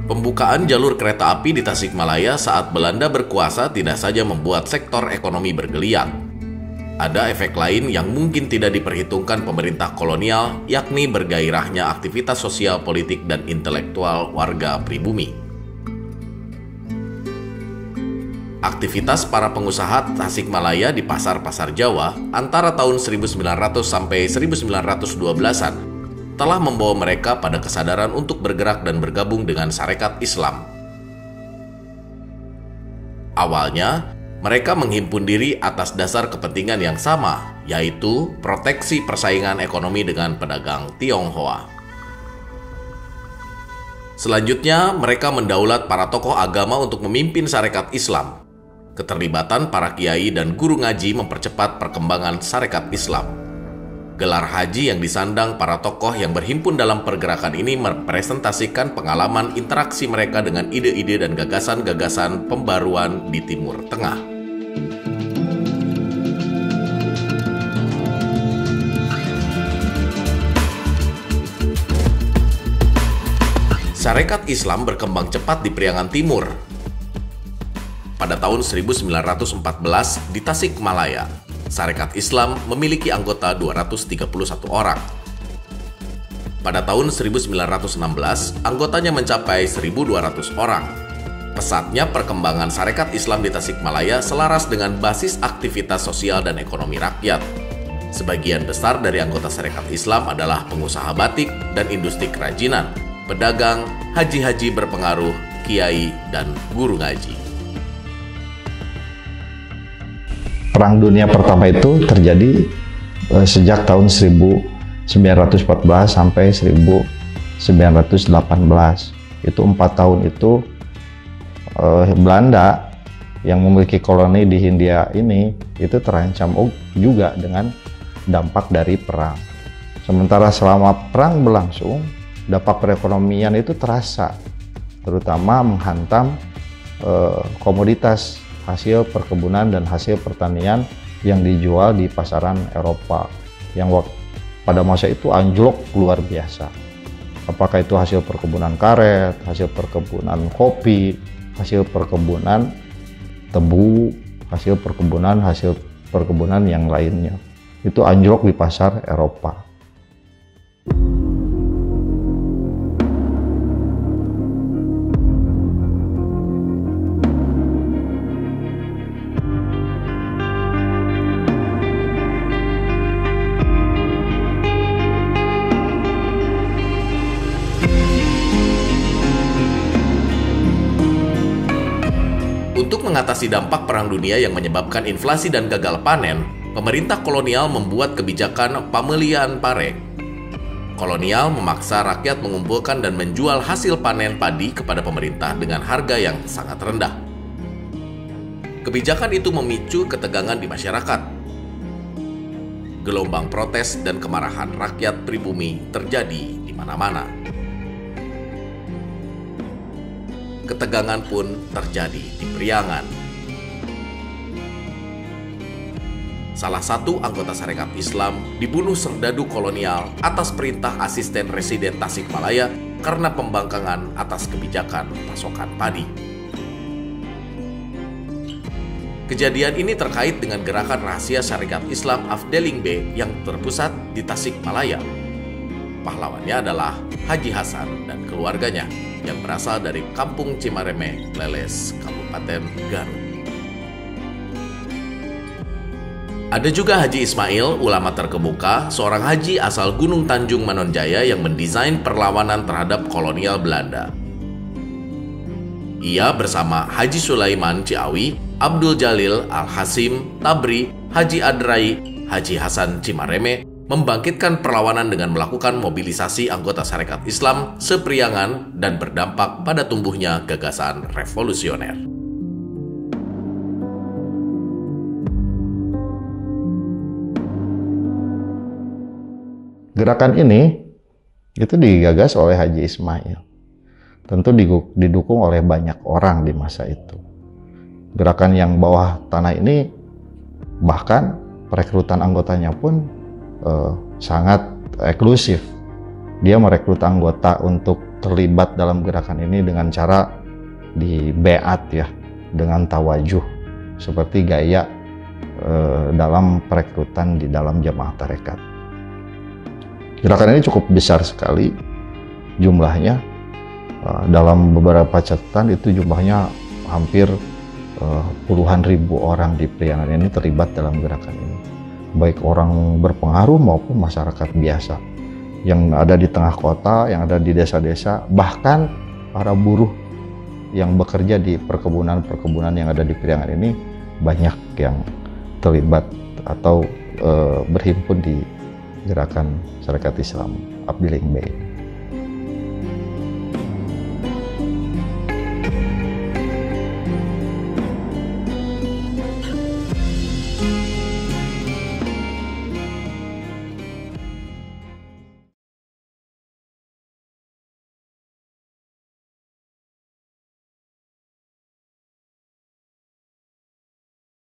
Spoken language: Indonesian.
Pembukaan jalur kereta api di Tasikmalaya saat Belanda berkuasa tidak saja membuat sektor ekonomi bergeliat. Ada efek lain yang mungkin tidak diperhitungkan pemerintah kolonial, yakni bergairahnya aktivitas sosial, politik, dan intelektual warga pribumi. Aktivitas para pengusaha Tasikmalaya di pasar-pasar Jawa antara tahun 1900 sampai 1912-an telah membawa mereka pada kesadaran untuk bergerak dan bergabung dengan Sarekat Islam. Awalnya, mereka menghimpun diri atas dasar kepentingan yang sama, yaitu proteksi persaingan ekonomi dengan pedagang Tionghoa. Selanjutnya, mereka mendaulat para tokoh agama untuk memimpin Sarekat Islam. Keterlibatan para kiai dan guru ngaji mempercepat perkembangan Sarekat Islam. Gelar haji yang disandang para tokoh yang berhimpun dalam pergerakan ini merepresentasikan pengalaman interaksi mereka dengan ide-ide dan gagasan-gagasan pembaruan di Timur Tengah. Sarekat Islam berkembang cepat di Priangan Timur. Pada tahun 1914 di Tasikmalaya, Sarekat Islam memiliki anggota 231 orang. Pada tahun 1916, anggotanya mencapai 1.200 orang. Pesatnya perkembangan Sarekat Islam di Tasikmalaya selaras dengan basis aktivitas sosial dan ekonomi rakyat. Sebagian besar dari anggota Sarekat Islam adalah pengusaha batik dan industri kerajinan, pedagang, haji-haji berpengaruh, kiai, dan guru ngaji. Perang Dunia Pertama itu terjadi sejak tahun 1914 sampai 1918. Itu 4 tahun itu Belanda yang memiliki koloni di Hindia ini itu terancam juga dengan dampak dari perang. Sementara selama perang berlangsung, dampak perekonomian itu terasa, terutama menghantam komoditas hasil perkebunan dan hasil pertanian yang dijual di pasaran Eropa yang pada masa itu anjlok luar biasa. Apakah itu hasil perkebunan karet, hasil perkebunan kopi, hasil perkebunan tebu, hasil perkebunan yang lainnya. Itu anjlok di pasar Eropa. Untuk mengatasi dampak Perang Dunia yang menyebabkan inflasi dan gagal panen, pemerintah kolonial membuat kebijakan pamelian pare. Kolonial memaksa rakyat mengumpulkan dan menjual hasil panen padi kepada pemerintah dengan harga yang sangat rendah. Kebijakan itu memicu ketegangan di masyarakat. Gelombang protes dan kemarahan rakyat pribumi terjadi di mana-mana. Ketegangan pun terjadi di Priangan. Salah satu anggota Sarekat Islam dibunuh serdadu kolonial atas perintah asisten residen Tasikmalaya karena pembangkangan atas kebijakan pasokan padi. Kejadian ini terkait dengan gerakan rahasia Sarekat Islam Afdelingbe yang terpusat di Tasikmalaya. Pahlawannya adalah Haji Hasan dan keluarganya yang berasal dari Kampung Cimareme, Leles, Kabupaten Garut. Ada juga Haji Ismail, ulama terkemuka, seorang haji asal Gunung Tanjung Manonjaya yang mendesain perlawanan terhadap kolonial Belanda. Ia bersama Haji Sulaiman Ciawi, Abdul Jalil Al-Hasim, Tabri, Haji Adrai, Haji Hasan Cimareme, membangkitkan perlawanan dengan melakukan mobilisasi anggota Sarekat Islam sepriangan dan berdampak pada tumbuhnya gagasan revolusioner. Gerakan ini itu digagas oleh Haji Ismail. Tentu didukung oleh banyak orang di masa itu. Gerakan yang bawah tanah ini bahkan perekrutan anggotanya pun sangat eksklusif. Dia merekrut anggota untuk terlibat dalam gerakan ini dengan cara di beat ya, dengan tawajuh, seperti gaya dalam perekrutan di dalam jamaah tarekat. Gerakan ini cukup besar sekali jumlahnya. Dalam beberapa catatan itu jumlahnya hampir puluhan ribu orang di Priangan ini terlibat dalam gerakan ini, baik orang berpengaruh maupun masyarakat biasa yang ada di tengah kota, yang ada di desa-desa, bahkan para buruh yang bekerja di perkebunan-perkebunan yang ada di Priangan ini banyak yang terlibat atau berhimpun di gerakan Sarekat Islam Abdi Lingbe.